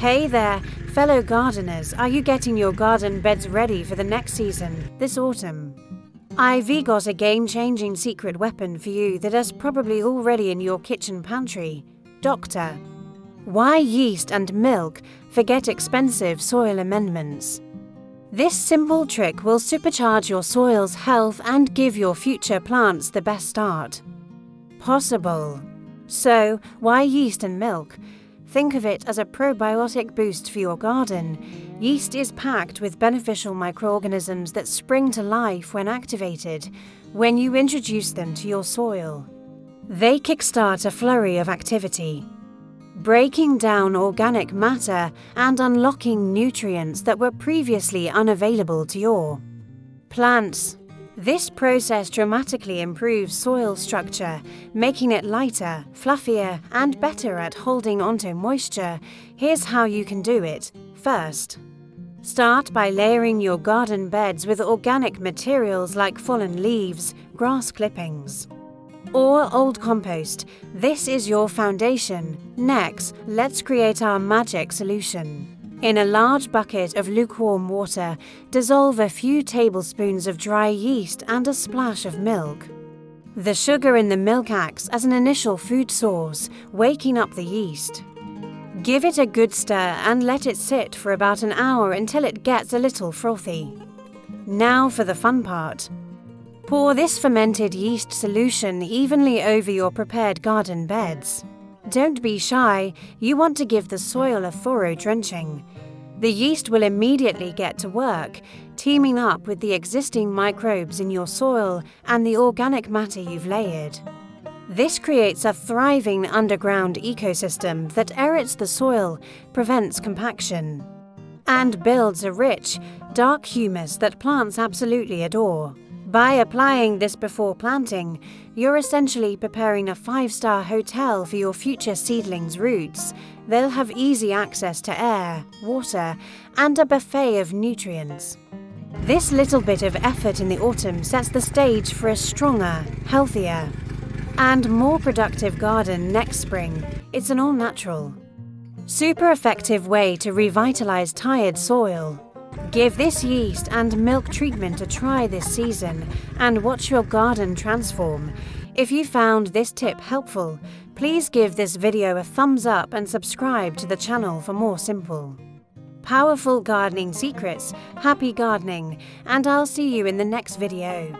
Hey there, fellow gardeners, are you getting your garden beds ready for the next season, this autumn? I've got a game-changing secret weapon for you that is probably already in your kitchen pantry. Dr. Dry Yeast and Milk. Forget expensive soil amendments. This simple trick will supercharge your soil's health and give your future plants the best start possible. So, why yeast and milk? Think of it as a probiotic boost for your garden. Yeast is packed with beneficial microorganisms that spring to life when activated, when you introduce them to your soil. They kickstart a flurry of activity, breaking down organic matter and unlocking nutrients that were previously unavailable to your plants. This process dramatically improves soil structure, making it lighter, fluffier, and better at holding onto moisture. Here's how you can do it. First, start by layering your garden beds with organic materials like fallen leaves, grass clippings, or old compost. This is your foundation. Next, let's create our magic solution. In a large bucket of lukewarm water, dissolve a few tablespoons of dry yeast and a splash of milk. The sugar in the milk acts as an initial food source, waking up the yeast. Give it a good stir and let it sit for about an hour until it gets a little frothy. Now for the fun part. Pour this fermented yeast solution evenly over your prepared garden beds. Don't be shy, you want to give the soil a thorough drenching. The yeast will immediately get to work, teaming up with the existing microbes in your soil and the organic matter you've layered. This creates a thriving underground ecosystem that aerates the soil, prevents compaction, and builds a rich, dark humus that plants absolutely adore. By applying this before planting, you're essentially preparing a 5-star hotel for your future seedlings' roots. They'll have easy access to air, water, and a buffet of nutrients. This little bit of effort in the autumn sets the stage for a stronger, healthier, and more productive garden next spring. It's an all-natural, super effective way to revitalize tired soil. Give this yeast and milk treatment a try this season and watch your garden transform. If you found this tip helpful, please give this video a thumbs up and subscribe to the channel for more simple, powerful gardening secrets. Happy gardening, and I'll see you in the next video.